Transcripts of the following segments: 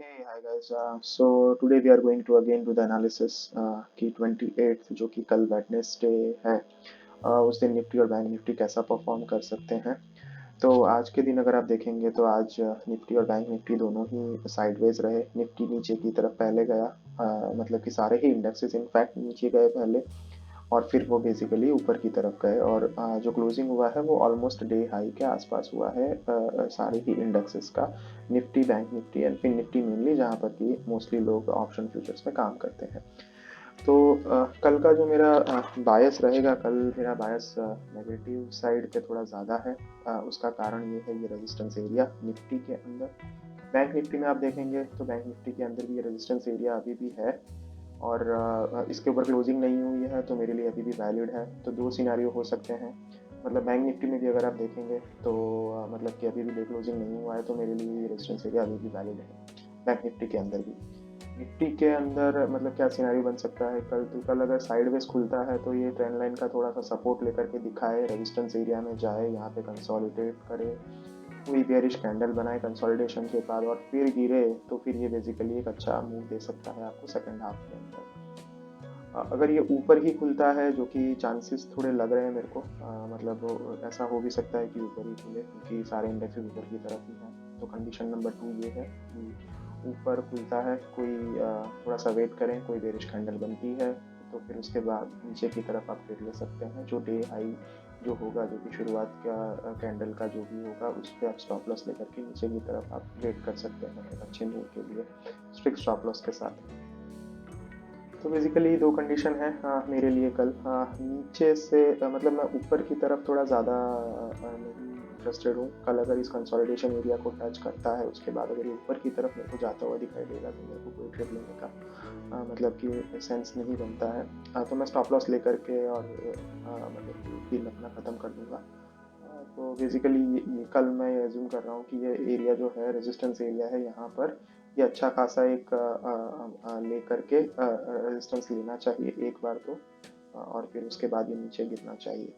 Hey, hi guys. So today we are going to again do the analysis की 28th जो कि कल Wednesday है। उस दिन निफ्टी और बैंक निफ्टी कैसा परफॉर्म कर सकते हैं। तो आज के दिन अगर आप देखेंगे तो आज निफ्टी और बैंक निफ्टी दोनों ही साइडवेज रहे। निफ्टी नीचे की तरफ पहले गया, मतलब कि सारे ही इंडेक्सेस इनफैक्ट नीचे गए पहले, और फिर वो बेसिकली ऊपर की तरफ गए, और जो क्लोजिंग हुआ है वो ऑलमोस्ट डे हाई के आसपास हुआ है सारे ही इंडेक्सेस का। निफ्टी, बैंक निफ्टी एंड फिर निफ्टी मेनली, जहाँ पर कि मोस्टली लोग ऑप्शन फ्यूचर्स में काम करते हैं। तो कल का जो मेरा बायस रहेगा, कल मेरा बायस नेगेटिव साइड पे थोड़ा ज़्यादा है। उसका कारण ये है, ये रेजिस्टेंस एरिया निफ्टी के अंदर। बैंक निफ्टी में आप देखेंगे तो बैंक निफ्टी के अंदर भी ये रेजिस्टेंस एरिया अभी भी है, और इसके ऊपर क्लोजिंग नहीं हुई है, तो मेरे लिए अभी भी वैलिड है। तो दो सिनारियो हो सकते हैं। मतलब बैंक निफ्टी में भी अगर आप देखेंगे तो मतलब कि अभी भी डे क्लोजिंग नहीं हुआ है, तो मेरे लिए रेजिस्टेंस एरिया अभी भी वैलिड है। बैंक निफ्टी के अंदर भी, निफ्टी के अंदर मतलब क्या सिनारियो बन सकता है कल, तो कल अगर साइडवेज खुलता है तो ये ट्रेंड लाइन का थोड़ा सा सपोर्ट लेकर के दिखाए, रेजिस्टेंस एरिया में जाए, यहाँ पे कंसोलिडेट करे, कोई बेयरिश कैंडल बनाए कंसोलिडेशन के बाद और फिर गिरे, तो फिर ये बेसिकली एक अच्छा मूव दे सकता है आपको सेकंड हाफ के अंदर। अगर ये ऊपर ही खुलता है, जो कि चांसेस थोड़े लग रहे हैं मेरे को, मतलब ऐसा हो भी सकता है कि ऊपर ही खुले, क्योंकि सारे इंडेक्सेस ऊपर की तरफ ही हैं। तो कंडीशन नंबर 2 ये है कि ऊपर खुलता है, कोई थोड़ा सा वेट करें, कोई बेरिश कैंडल बनती है, तो फिर उसके बाद नीचे की तरफ आप ट्रेड ले सकते हैं। जो डे हाई जो होगा, जो कि शुरुआत का कैंडल का जो भी होगा, उस पर आप स्टॉप लॉस लेकर के नीचे की तरफ आप वेट कर सकते हैं एक अच्छे मूव के लिए, स्ट्रिक्ट स्टॉप लॉस के साथ। तो बेसिकली दो कंडीशन है मेरे लिए कल। नीचे से मतलब मैं ऊपर की तरफ थोड़ा ज़्यादा नहीं इंटरेस्टेड हूँ। कल अगर इस कंसोलिडेशन एरिया को टच करता है, उसके बाद अगर ये ऊपर की तरफ मेरे को जाता हुआ दिखाई देगा, तो मेरे को कोई ट्रेड लेने का मतलब कि सेंस नहीं बनता है। तो मैं स्टॉप लॉस लेकर के और मतलब कि दिन अपना ख़त्म कर दूंगा। तो बेसिकली ये कल मैं एज्यूम कर रहा हूँ कि ये एरिया जो है रेजिस्टेंस एरिया है, यहाँ पर ये अच्छा खासा एक लेकर के रेजिस्टेंस लेना चाहिए एक बार तो, और फिर उसके बाद ये नीचे गिरना चाहिए।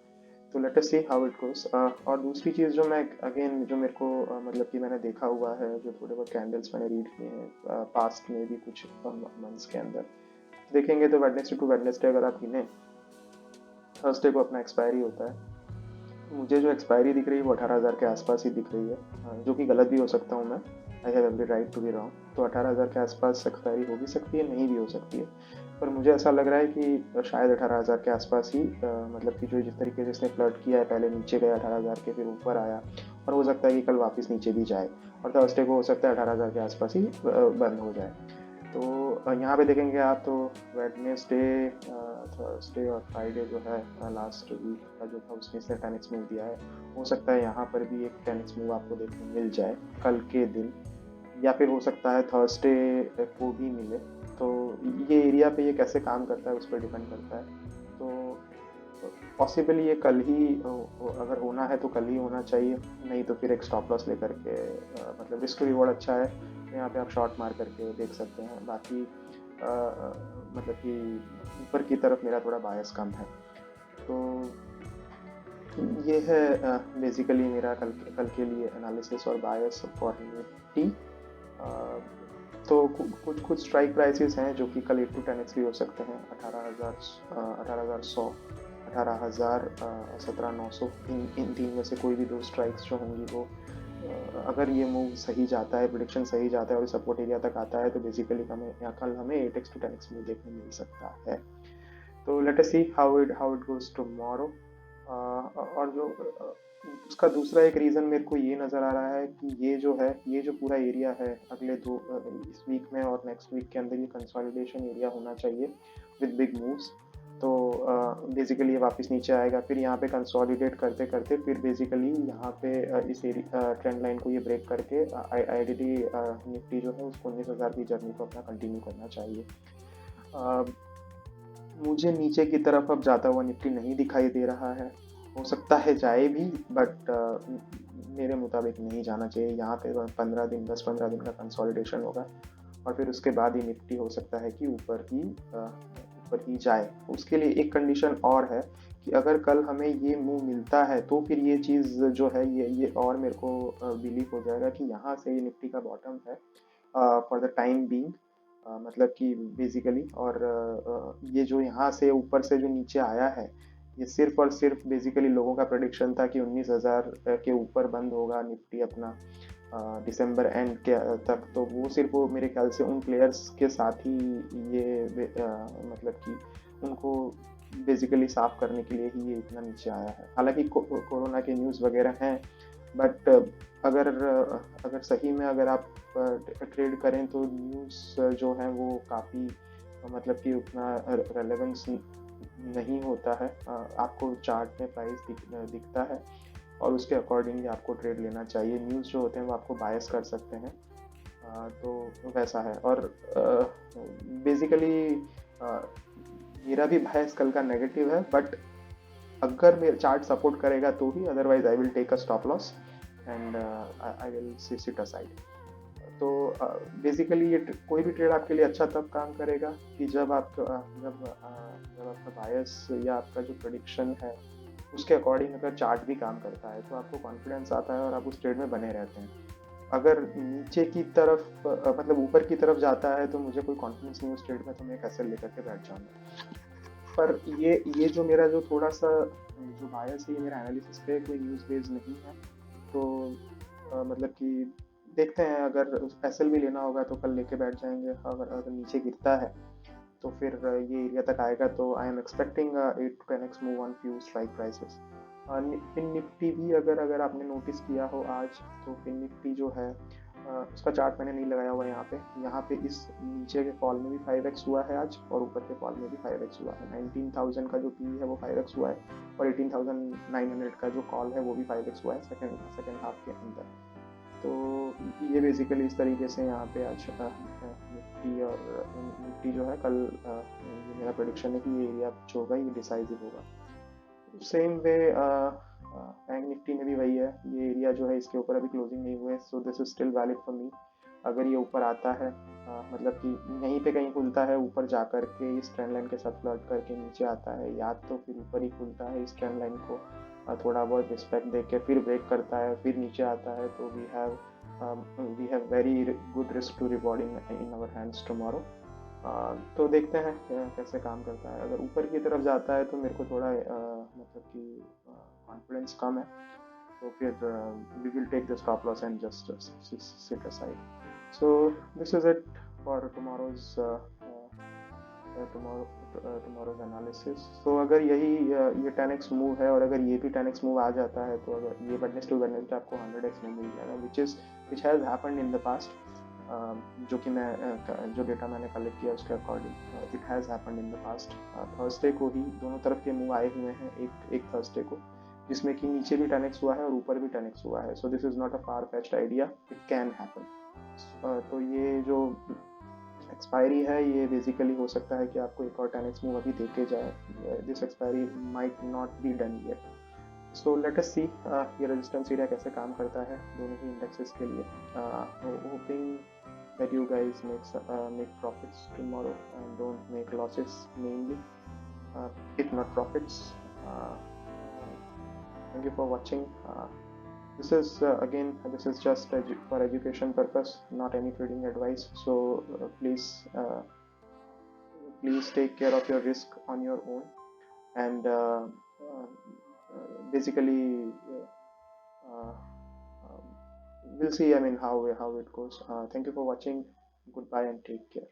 तो late us see how it goes. और दूसरी चीज़ जो मैं अगेन जो मेरे को मतलब कि मैंने देखा हुआ है, जो थोड़े बहुत कैंडल्स मैंने रीड किए हैं पास्ट में भी कुछ मंथ्स के अंदर, देखेंगे तो वेडनेसडे टू वेडनेसडे अगर आप गिने, थर्सडे को अपना एक्सपायरी होता है। मुझे जो एक्सपायरी दिख रही है वो 18,000 के आसपास ही दिख रही है, जो कि गलत भी हो सकता हूँ मैं। I have every right to be wrong. तो 18,000 के आसपास एक्सपायरी हो भी सकती है, नहीं भी हो सकती है, पर मुझे ऐसा लग रहा है कि शायद 18,000 के आसपास ही मतलब कि जो जिस तरीके से इसने फ्लर्ट किया है, पहले नीचे गया 18,000 के, फिर ऊपर आया, और हो सकता है कि कल वापस नीचे भी जाए, और थर्सडे को हो सकता है 18,000 के आसपास ही बंद हो जाए। तो यहाँ पे देखेंगे आप तो वेडनेसडे, थर्सडे और फ्राइडे जो है लास्ट वीक का जो था, उसमें से 10x मूव दिया है। हो सकता है यहाँ पर भी एक 10x मूव आपको देखने मिल जाए कल के दिन, या फिर हो सकता है थर्सडे को भी मिले। तो ये एरिया पे ये कैसे काम करता है उस पर डिपेंड करता है। तो पॉसिबली ये कल ही अगर होना है तो कल ही होना चाहिए, नहीं तो फिर एक स्टॉप लॉस लेकर के मतलब रिस्क रिवॉर्ड अच्छा है, तो यहाँ पे आप शॉर्ट मार करके देख सकते हैं। बाकी मतलब कि ऊपर की तरफ मेरा थोड़ा बायस कम है। तो ये है बेसिकली मेरा कल के लिए एनालिसिस और बायस फॉर निफ्टी। तो कुछ कुछ स्ट्राइक प्राइसेस हैं जो कि कल 8 to 10x भी हो सकते हैं। 18,000, 18,100, 18,000, 17,900, इन तीन में से कोई भी दो स्ट्राइक्स जो होंगी वो अगर ये मूव सही जाता है, प्रिडिक्शन सही जाता है और सपोर्ट एरिया तक आता है, तो बेसिकली हमें यहाँ कल हमें 8x to 10x मूव देखने मिल सकता है। तो late us see how it goes tomorrow. और जो उसका दूसरा एक रीज़न मेरे को ये नज़र आ रहा है कि ये जो है, ये जो पूरा एरिया है, अगले दो इस वीक में और नेक्स्ट वीक के अंदर ये कंसोलिडेशन एरिया होना चाहिए विद बिग मूव्स। तो बेसिकली ये वापस नीचे आएगा, फिर यहाँ पे कंसोलिडेट करते करते फिर बेसिकली यहाँ पे इस ट्रेंड लाइन को ये ब्रेक करके आईआईडी निफ्टी जो है उसको 19,000 की जर्नी को अपना कंटिन्यू करना चाहिए। मुझे नीचे की तरफ अब जाता हुआ निफ्टी नहीं दिखाई दे रहा है। हो सकता है जाए भी, बट मेरे मुताबिक नहीं जाना चाहिए। यहाँ पे 15 दिन, 10-15 दिन का कंसोलिडेशन होगा, और फिर उसके बाद ही निफ्टी हो सकता है कि ऊपर ही जाए। उसके लिए एक कंडीशन और है कि अगर कल हमें ये मूव मिलता है, तो फिर ये चीज़ जो है, ये और मेरे को बिलीव हो जाएगा कि यहाँ से ये निफ्टी का बॉटम है। फॉर द टाइम बीइंग, मतलब कि बेसिकली। और ये जो यहाँ से ऊपर से जो नीचे आया है, ये सिर्फ और सिर्फ बेसिकली लोगों का प्रेडिक्शन था कि 19,000 के ऊपर बंद होगा निफ्टी अपना दिसंबर एंड के तक। तो वो सिर्फ वो मेरे ख्याल से उन प्लेयर्स के साथ ही ये मतलब कि उनको बेसिकली साफ करने के लिए ही ये इतना नीचे आया है। हालांकि कोरोना के न्यूज़ वगैरह हैं, बट अगर अगर सही में अगर आप ट्रेड करें तो न्यूज़ जो है वो काफ़ी मतलब कि उतना रेलेवेंस नहीं होता है। आपको चार्ट में प्राइस दिखता है और उसके अकॉर्डिंगली आपको ट्रेड लेना चाहिए। न्यूज़ जो होते हैं वो आपको बायस कर सकते हैं। तो वैसा है। और बेसिकली मेरा भी बायस कल का नेगेटिव है, बट अगर मेरा चार्ट सपोर्ट करेगा तो ही, otherwise I will take a stop loss and I will sit aside. तो बेसिकली ये कोई भी ट्रेड आपके लिए अच्छा तब काम करेगा कि जब आप जब आपका बायस या आपका जो प्रेडिक्शन है उसके अकॉर्डिंग अगर चार्ट भी काम करता है तो आपको कॉन्फिडेंस आता है और आप उस ट्रेड में बने रहते हैं। अगर नीचे की तरफ मतलब ऊपर की तरफ जाता है तो मुझे कोई कॉन्फिडेंस नहीं उस ट्रेड में, तो मैं एक एसएल लेकर के बैठ जाऊंगा। पर ये जो मेरा जो थोड़ा सा जो बायस है, ये मेरा एनालिसिस पे कोई न्यूज़ बेस्ड नहीं है। तो मतलब कि देखते हैं, अगर एसएल भी लेना होगा तो कल लेके बैठ जाएंगे। अगर अगर नीचे गिरता है तो फिर ये एरिया तक आएगा तो I am expecting 8 to 10x move on few strike prices. Fin Nifty भी अगर अगर आपने नोटिस किया हो आज, तो फिन निफ्टी जो है उसका चार्ट मैंने नहीं लगाया हुआ यहाँ पे इस नीचे के फॉल में भी 5x हुआ है आज, और ऊपर के फॉल में भी 5x हुआ है। 19,000 का जो पी है वो 5x हुआ है, और 18,900 का जो कॉल है वो भी 5x हुआ है सेकेंड हाफ के अंदर। तो ये बेसिकली इस तरीके से यहाँ पे आज निफ्टी और निफ्टी जो है कल ये मेरा प्रोडिक्शन है कि ये एरिया जो होगा ये डिसाइसिव होगा। सेम वे बैंक निफ्टी में भी वही है, ये एरिया जो है इसके ऊपर अभी क्लोजिंग नहीं हुए, सो this is still valid for me. अगर ये ऊपर आता है मतलब कि यहीं पे कहीं खुलता है ऊपर जा कर के इस ट्रेंड लाइन के साथ फ्लर्ट करके नीचे आता है, या तो फिर ऊपर ही खुलता है इस ट्रेंड लाइन को थोड़ा बहुत रिस्पेक्ट दे के फिर ब्रेक करता है फिर नीचे आता है, तो we have very good risk to reward in our hands tomorrow. तो देखते हैं कैसे काम करता है। अगर ऊपर की तरफ जाता है तो मेरे को थोड़ा मतलब कि कॉन्फिडेंस कम है, तो फिर we will take the stop loss and just sit aside. So this is it for tomorrow's analysis. So अगर ये 10x मूव है और अगर ये भी 10x मूव आ जाता है, तो अगर ये वेडनेसडे टू वेडनेसडे आपको 100x मूव मिल जाएगा, which has happened in the past. जो कि मैं जो डेटा मैंने कलेक्ट किया उसके according it has happened in the past. Thursday को ही दोनों तरफ के मूव आए हुए हैं, एक थर्सडे को जिसमें कि नीचे भी 10x हुआ है और ऊपर भी 10x हुआ है। So this is not a far fetched idea, it can happen. तो ये जो एक्सपायरी है ये बेसिकली हो सकता है कि आपको एक और 10x मूव अभी देके जाए। This expiry might not be done yet. So let us see ये रेजिस्टेंस एरिया कैसे काम करता है दोनों ही इंडेक्सेस के लिए। Hopping that you guys make profits tomorrow and don't make losses mainly, if not profits. uh, Thank you for watching. This is again, this is just for education purpose, not any trading advice. So please take care of your risk on your own, and basically uh, um, we'll see, I mean, how it goes. Thank you for watching. Goodbye and take care.